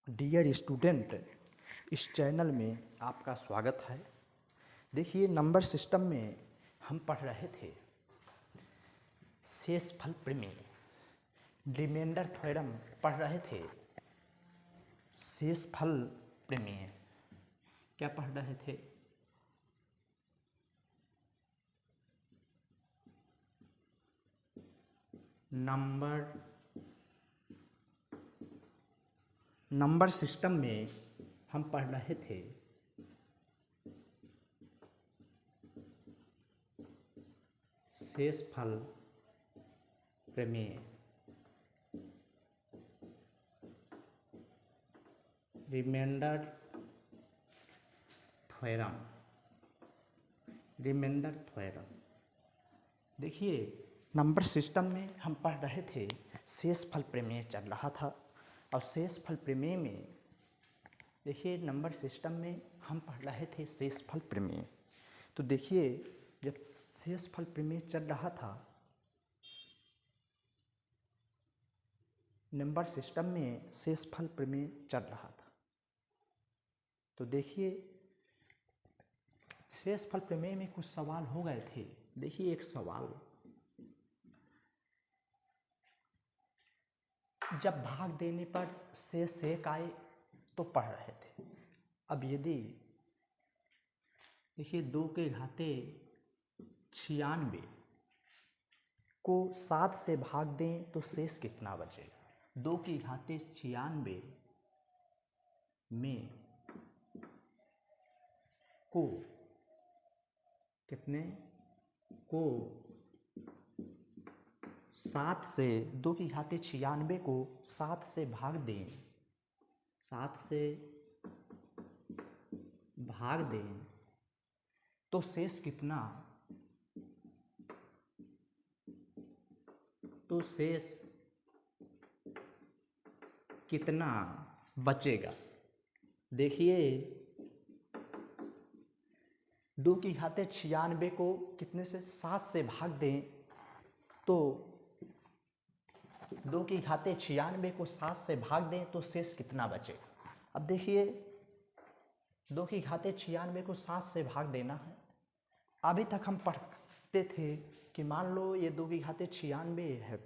Dear student, इस channel में आपका स्वागत है। देखिए, नंबर सिस्टम में हम पढ़ रहे थे शेषफल प्रमेय, रिमाइंडर थ्योरम पढ़ रहे थे। शेषफल प्रमेय क्या पढ़ रहे थे? नंबर सिस्टम में हम पढ़ रहे थे शेषफल प्रमेय, रिमाइंडर थ्योरम। देखिए, नंबर सिस्टम में हम पढ़ रहे थे शेषफल प्रमेय चल रहा था। और शेषफल प्रमेय में देखिए, नंबर सिस्टम में हम पढ़ रहे थे शेषफल प्रमेय। तो देखिए, जब शेषफल प्रमेय चल रहा था नंबर सिस्टम में, शेषफल प्रमेय चल रहा था, तो देखिए शेषफल प्रमेय में कुछ सवाल हो गए थे। देखिए, एक सवाल, जब भाग देने पर शेष 1 आए तो पढ़ रहे थे। अब यदि देखिए 2 के घाते 96 को 7 से भाग दें तो शेष कितना बचेगा? 2 की घाते 96 में को कितने को 7 से 2 की घाते 96 को 7 से भाग दें, 7 से भाग दें तो शेष कितना? तो शेष कितना बचेगा? देखिए, 2 की घाते 96 को कितने से 7 से भाग दें तो 2 की घाते 96 को 7 से भाग दें तो शेष कितना बचेगा? अब देखिए, 2 की घाते 96 को 7 से भाग देना है। अभी तक हम पढ़ते थे कि मान लो ये 2 की घाते 96 है,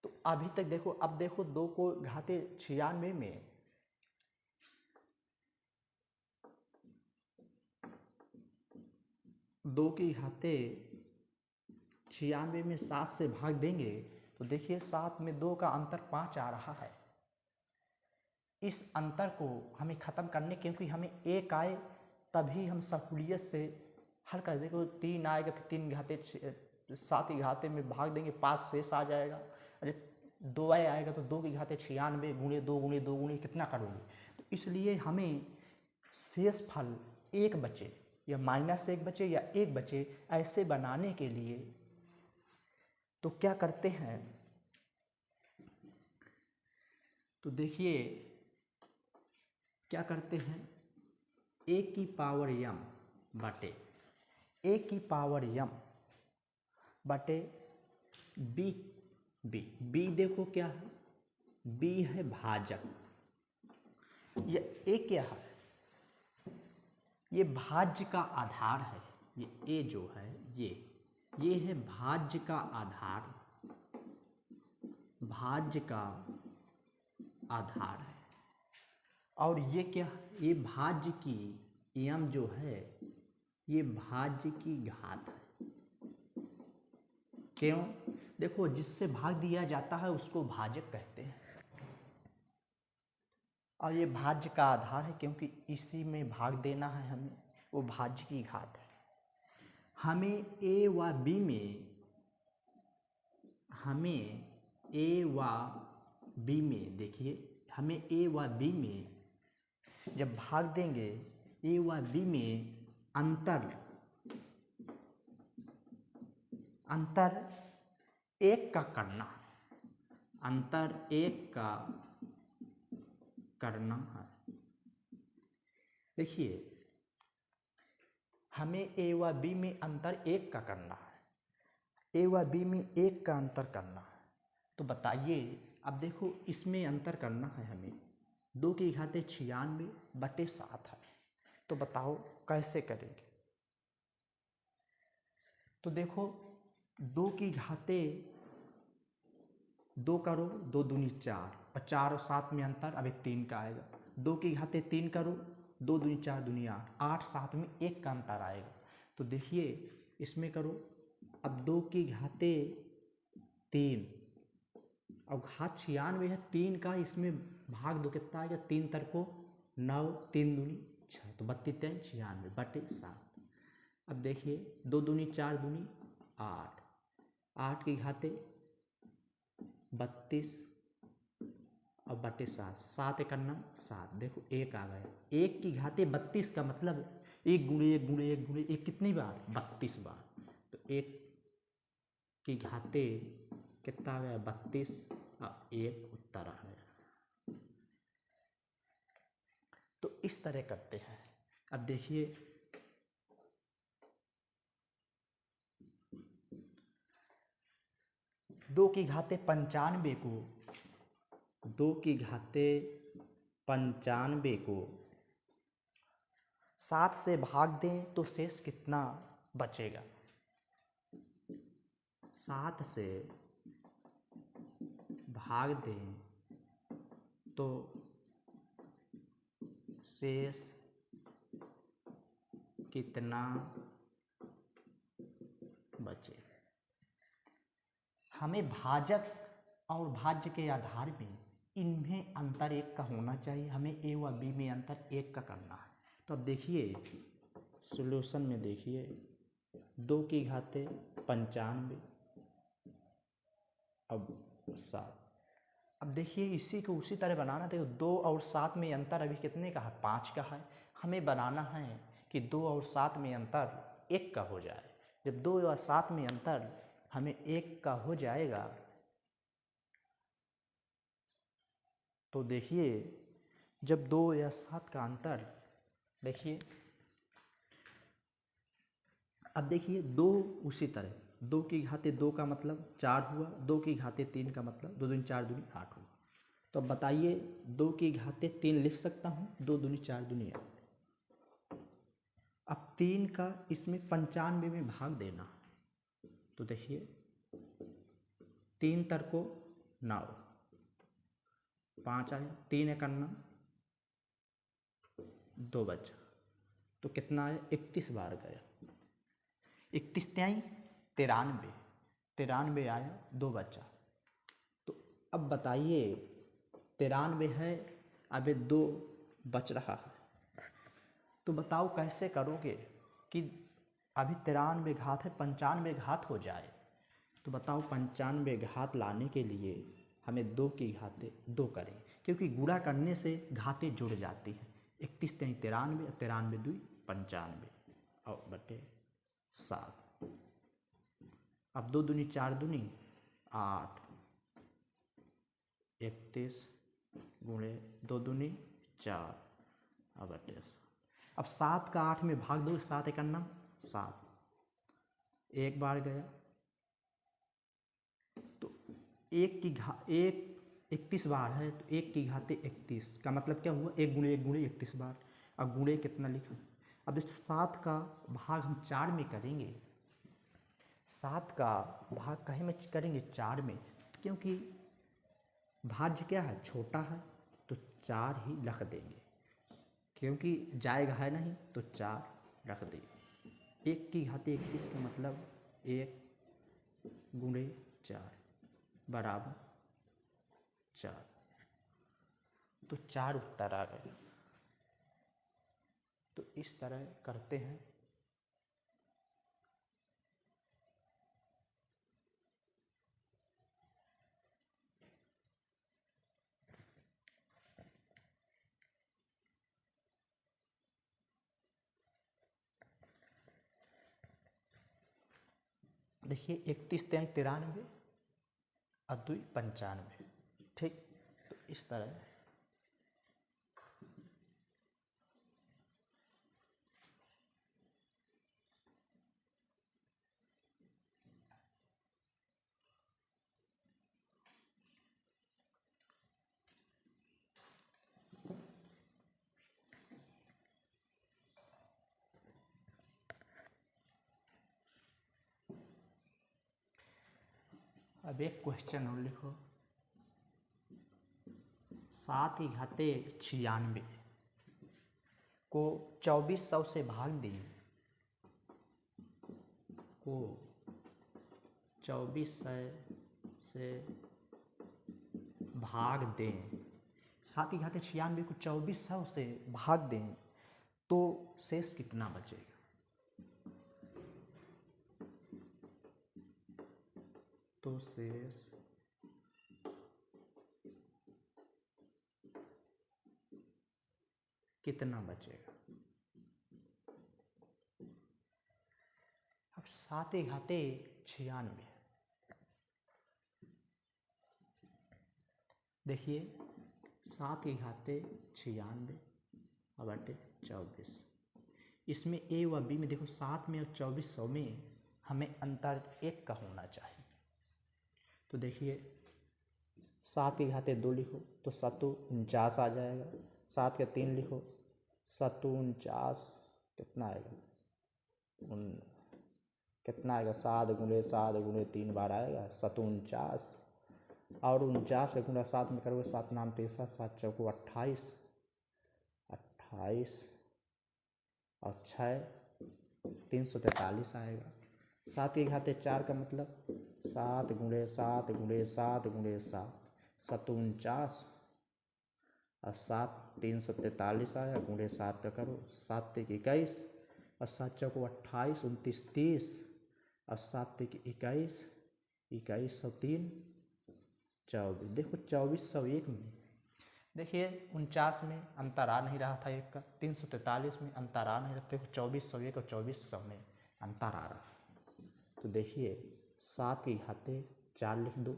तो अभी तक देखो, अब देखो 2 को घाते 96 में 2 की घाते 96 में 7 से भाग देंगे तो देखिए 7 में 2 का अंतर 5 आ रहा है। इस अंतर को हमें ख़त्म करने, क्योंकि हमें 1 आए तभी हम सहूलियत से हल कर देंगे। 3 आएगा, फिर 3 घाते 7 की घाते में भाग देंगे, 5 शेष आ जाएगा। अरे 2 आएगा तो 2 की घाते 96 गुणे 2 गुणे 2 गुणे कितना करोगे? तो इसलिए हमें शेष फल 1 बचे या -1 बचे या 1 बचे, ऐसे बनाने के लिए तो क्या करते हैं? तो देखिए क्या करते हैं, a की पावर m बटे a की पावर m बटे b देखो क्या है? b है भाजक। ये a क्या है? ये भाज्य का आधार है। ये a जो है ये है भाज्य का आधार, भाज्य का आधार है। और ये क्या? ये भाज्य की m जो है ये भाज्य की घात है। क्यों? देखो, जिससे भाग दिया जाता है उसको भाजक कहते हैं, और ये भाज्य का आधार है क्योंकि इसी में भाग देना है हमें, वो भाज्य की घात है। हमें a व b में देखिए, हमें a व b में जब भाग देंगे, a व b में अंतर 1 का करना है, अंतर 1 का करना है। देखिए, हमें a व b में अंतर 1 का करना है, a व b में 1 का अंतर करना है। तो बताइए, अब देखो इसमें अंतर करना है हमें, 2 की घाते 96/7 है, तो बताओ कैसे करेंगे। तो देखो 2 की घाते 2 करो, 2 दूनी 4 और 4 और 7 में अंतर अभी 3 का आएगा। 2 की घाते 3 करो, 2 दूनी 4 दूनी 8, 8 7 में 1 का अंतर आएगा। तो देखिए इसमें करो, अब 2 की घाते 3, अब घात 96 है, 3 का इसमें भाग दो, कितना आएगा, 3 तरको 9, 3 दूनी 6, तो 32 96/7। अब देखिए 2 दूनी 4 दूनी 8, 8 की घाते 32 और बटे 7, 7 एकन्ना 7, देखो 1 आ गया। 1 की घाते 32 का मतलब 1 गुणे 1 गुणे 1 गुणे 1 कितनी बार, 32 बार। तो 1 की घाते कितना आ गया, 32 और 1 उत्तर आ गया। तो इस तरह करते हैं। अब देखिए 2 की घाते 95 को, 2 की घाते 95 को 7 से भाग दें तो शेष कितना बचेगा। 7 से भाग दें तो शेष कितना बचे। हमें भाजक और भाज्य के आधार में इनमें अंतर 1 का होना चाहिए। हमें ए व बी में अंतर 1 का करना है। तो अब देखिए सॉल्यूशन में देखिए 2 की घाते 95 अब 7। अब देखिए इसी को उसी तरह बनाना। देखो 2 और 7 में अंतर अभी कितने का है, 5 का है। हमें बनाना है कि 2 और 7 में अंतर 1 का हो जाए। जब 2 और 7 में अंतर हमें 1 का हो जाएगा तो देखिए जब 2 या 7 का अंतर, देखिए अब देखिए 2 उसी तरह, 2 की घाते 2 का मतलब 4 हुआ, 2 की घाते 3 का मतलब 2 दूनी 4 दूनी 8 हुआ। तो अब बताइए 2 की घाते 3 लिख सकता हूँ, 2 दूनी 4 दूनी 8। अब 3 का इसमें 95 में भाग देना। तो देखिए 3 तरको 9, 5 आया, 3 एकन्ना 2 बचा, तो कितना आया, 31 बार गया। 31 त्याई 93, 93 आया, 2 बचा। तो अब बताइए 93 है, अभी 2 बच रहा है। तो बताओ कैसे करोगे कि अभी 93 घात है, 95 घात हो जाए। तो बताओ 95 घात लाने के लिए हमें 2 की घाते 2 करें, क्योंकि गुणा करने से घातें जुड़ जाती हैं। 31 त्याई 93 और 93 दूई 95 और बटे 7। अब 2 दूनी 4 दूनी 8, 31 गुणे 2 दूनी 4 और बटे 7। अब 7 का 8 में भाग दो, 7 एकन्ना 7, 1 बार गया। तो 31 बार है, तो 1 की घाते 31 का मतलब क्या हुआ, 1 गुणे 1 गुणे 31 बार। अब गुणे कितना लिखा, अब इस 7 का भाग हम 4 में करेंगे। 7 का भाग कहीं में करेंगे, 4 में, क्योंकि भाज्य क्या है, छोटा है, तो 4 ही रख देंगे, क्योंकि जाएगा है नहीं, तो 4 रख देंगे। 1 की घाते 31 का मतलब 1 गुणे 4 बराबर 4, तो 4 उत्तर आ गया। तो इस तरह करते हैं। देखिए 31 त्याई 93 और 2 95, ठीक। तो इस तरह अब एक क्वेश्चन और लिखो, 7 की घाते 96 को 2400 से भाग दें, को 2400 से भाग दें, 7 की घाते 96 को 2400 से भाग दें तो शेष कितना बचेगा? तो शेष कितना बचेगा? अब 7 की घाते 96, देखिए 7 की घाते 96 बटे 24, इसमें ए व बी में देखो 7 में और 2400 में हमें अंतर 1 का होना चाहिए। तो देखिए 7 की घाते 2 लिखो तो 7 49 आ जाएगा, 7 के 3 लिखो 7 49 कितना आएगा, कितना आएगा 7 गुणे 7 गुणे 3 बार आएगा 7 49, और 49 से गुणा 7 में करोगे 7 नाम 3 7 चौको 28 और 6 343 आएगा। 7 की घाते 4 का मतलब 7 गुणे 7 गुणे 7 गुणे 7 7 49 और 7 343 आया, गुणे 7 का करो 7 3 21 और 7 चौको 28 29 30 और 7 3 21 21 और 3 24। देखो 2401 में देखिए 49 में अंतर आ नहीं रहा था एक का, 343 में अंतर आ नहीं रहा, देखो 2401 और 2400 में अंतर आ रहा। तो देखिए 7 की घाते 4 लिख दो,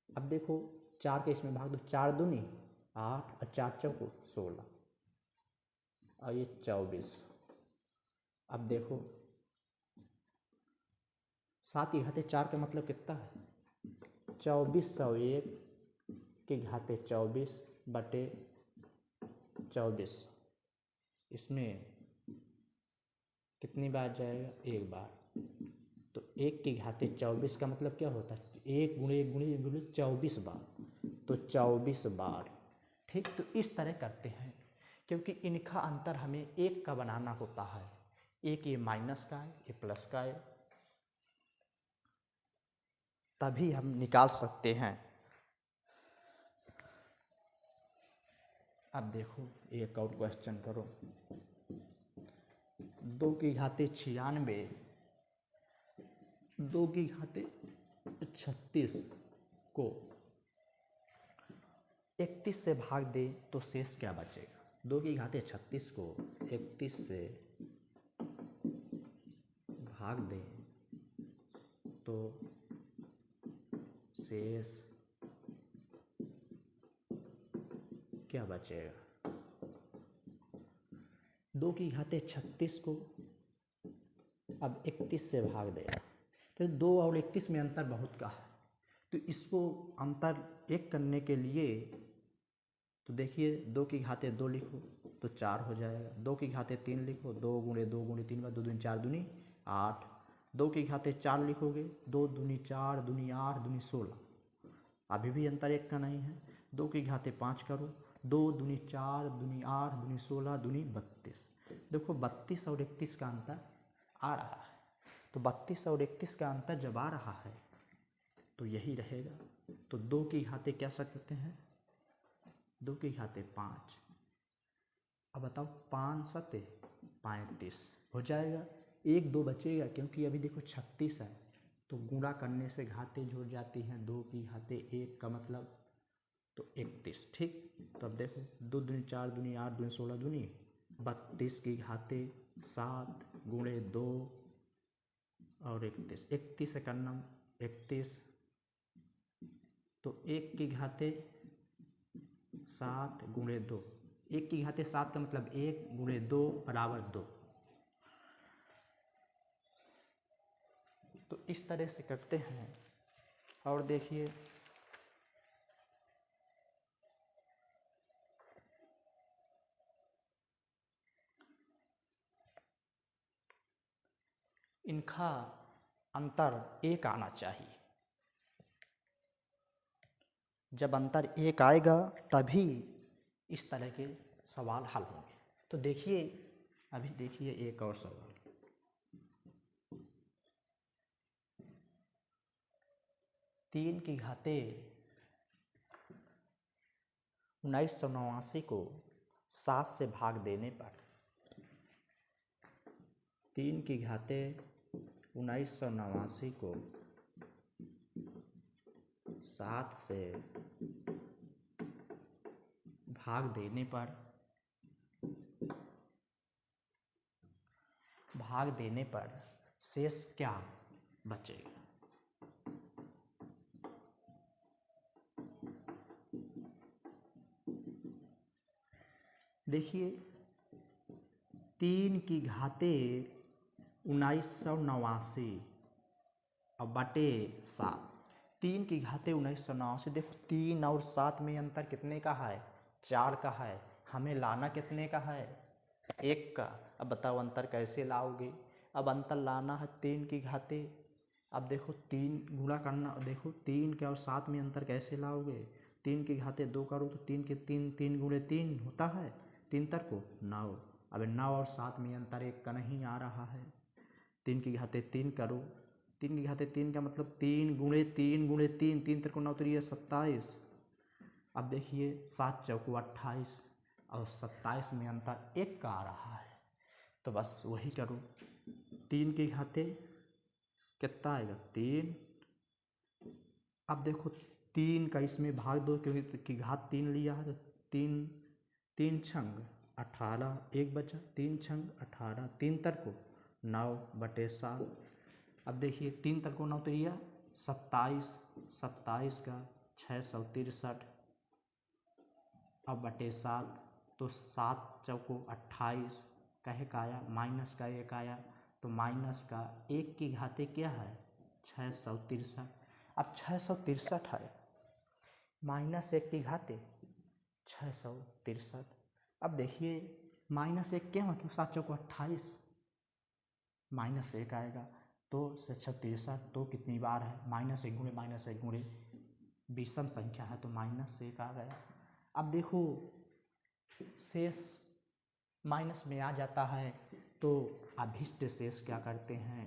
अब देखो 4 के इसमें भाग दो, 4 दूनी 8 और 4 चौको 16 और ये 24। अब देखो 7 की घाते 4 का मतलब कितना है, 2401 की घाते 24 बटे 24, इसमें कितनी बार जाएगा, 1 बार। तो 1 की घाते 24 का मतलब क्या होता है, 1 गुणे 1 गुणे 1 गुणे 24 बार, तो 24 बार। ठीक, तो इस तरह करते हैं, क्योंकि इनका अंतर हमें 1 का बनाना होता है, एक ये माइनस का है, ये प्लस का है, तभी हम निकाल सकते हैं। अब देखो एक और क्वेश्चन करो, 2 की घाते 96 2 की घाते 36 को 31 से भाग दे तो शेष क्या बचेगा? 2 की घाते 36 को 31 से भाग दें तो शेष क्या बचेगा? 2 की घाते 36 को अब 31 से भाग देगा, तो 2 और 31 में अंतर बहुत का है, तो इसको अंतर 1 करने के लिए तो देखिए 2 की घाते 2 लिखो तो 4 हो जाएगा, 2 की घाते 3 लिखो 2 गुणे 2 गुणे 3 बार 2 दूनी 4 दूनी 8, 2 की घाते 4 लिखोगे 2 दूनी 4 दूनी 8 दूनी 16, अभी भी अंतर 1 का नहीं है। 2 की घाते 5 करो, 2 दूनी 4 दूनी 8 दूनी 16 दूनी 32, देखो 32 और 31 का अंतर आ रहा है, तो 32 और 31 का अंतर जब आ रहा है तो यही रहेगा। तो 2 की घाते क्या सकते हैं, 2 की घाते 5, अब बताओ 5 7 35 हो जाएगा, 1 2 बचेगा क्योंकि अभी देखो 36 है, तो गुणा करने से घाते जुड़ जाती हैं, 2 की घाते 1 का मतलब तो 31। ठीक, तो अब देखो 2 दूनी 4 दूनी 8 दूनी 16 दूनी 32 की घाते 7 गुणे 2 और 31, 31 एकन्नम 31, तो 1 की घाते 7 गुणे 2, 1 की घाते 7 का मतलब 1 गुणे 2 बराबर 2। तो इस तरह से करते हैं। और देखिए इनका अंतर 1 आना चाहिए, जब अंतर 1 आएगा तभी इस तरह के सवाल हल होंगे। तो देखिए, अभी देखिए एक और सवाल। तीन की घाते 1989 को 7 से भाग देने पर 3 की घाते 1989 को 7 से भाग देने पर शेष क्या बचेगा? देखिए, 3 की घाते 1989 और बटे 7। 3 की घाते 1989। देखो 3 और 7 में अंतर कितने का है? 4 का है। हमें लाना कितने का है? 1 का। अब बताओ अंतर कैसे लाओगे? अब अंतर लाना है 3 की घाते। अब देखो 3 गुणा करना, देखो 3 के और 7 में अंतर कैसे लाओगे? 3 की घाते 2 करो तो 3 के 3, 3 गुणे 3 होता है, 3 तर को 9। अब 9 और 7 में अंतर 1 का नहीं आ रहा है। 3 की घाते 3 करो, 3 की घाते 3 का मतलब 3 गुणे 3 गुणे 3, 3 तर को 9 तो ये 27। अब देखिए 7 चौको 28 और 27 में अंतर 1 का आ रहा है। तो बस वही करो। 3 की घाते कितना आएगा? 3। अब देखो 3 का इसमें भाग दो क्योंकि की घात 3 लिया है, तो 3 3 छंग 18, 1 बचा, 3 छंग 18, 3 तर को 9 बटे 7। अब देखिए 3 तर को 9 तो यह 27, 27 का 663 अब बटे 7, तो 7 चौको 28 कहे का आया, माइनस का 1 आया, तो माइनस का 1 की घाते क्या है? 663। अब 663 है, माइनस 1 की घाते 663। अब देखिए माइनस 1 क्या है? 7 चौको 28, माइनस 1 आएगा, तो 663 तो कितनी बार है? माइनस एक गुणे विषम संख्या है तो माइनस 1 आ गया। अब देखो शेष माइनस में आ जाता है तो अभिष्ट शेष क्या करते हैं?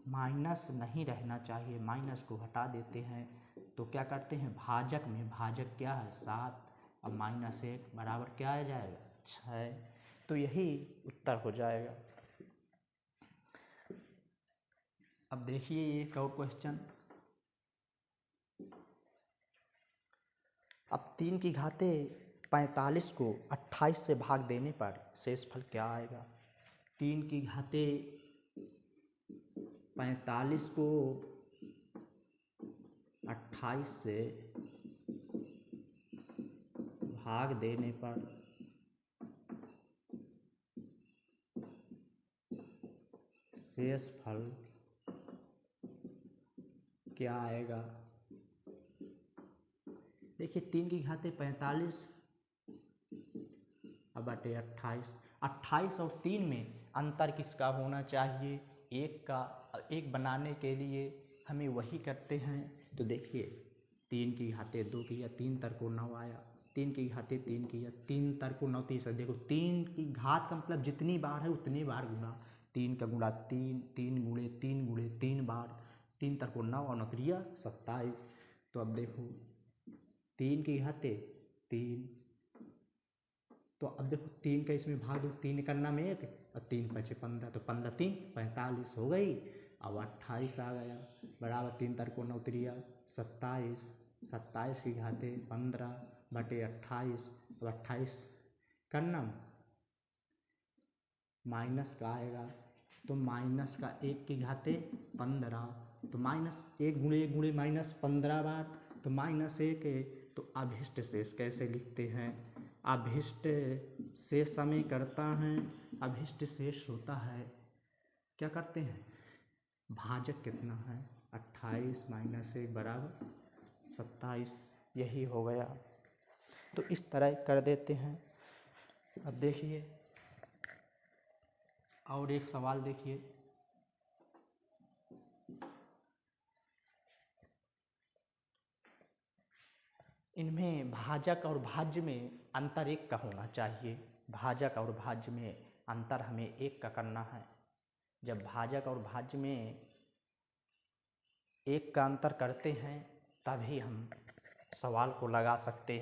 माइनस नहीं रहना चाहिए, माइनस को हटा देते हैं। तो क्या करते हैं? भाजक में, भाजक क्या है? 7 और माइनस 1 बराबर क्या आ जाएगा? 6। तो यही उत्तर हो जाएगा। अब देखिए एक और क्वेश्चन। अब 3 की घाते 45 को 28 से भाग देने पर शेषफल क्या आएगा? 3 की घाते 45 को 28 से भाग देने पर शेषफल क्या आएगा? देखिए 3 की घाते 45 अब बटे 28। 28 और 3 में अंतर किसका होना चाहिए? 1 का। 1 बनाने के लिए हमें वही करते हैं। तो देखिए 3 की घाते 2 किया, 3 तर को 9 आया, 3 की घाते 3 किया, 3 तर को 9, तीसरा देखो 3 की घात का मतलब जितनी बार है उतनी बार गुणा। 3 का गुणा 3, 3 गुणे 3 गुणे 3 बार, 3 तर को 9 और 9 त्रिया 27। तो अब देखो 3 की घाते 3, तो अब देखो 3 का इसमें भाग दो, 3 करना में 1 और 3 5 15, तो 15 3 45 हो गई। अब 28 आ गया बराबर 3 तर को 9 त्रिया 27, 27 की घाते 15 बटे 28। अब 28 करना माइनस का आएगा, तो माइनस का 1 की घाते 15, तो माइनस 1 गुणे माइनस 15 बार, तो माइनस 1 है। तो अभिष्ट शेष कैसे लिखते हैं? अभिष्ट शेष समीकरण है, अभिष्ट शेष होता है, क्या करते हैं? भाजक कितना है? 28 माइनस 1 बराबर 27। यही हो गया। तो इस तरह कर देते हैं। अब देखिए और एक सवाल देखिए। इनमें भाजक और भाज्य में अंतर एक का होना चाहिए। भाजक और भाज्य में अंतर हमें एक का करना है। जब भाजक और भाज्य में एक का अंतर करते हैं तभी हम सवाल को लगा सकते हैं।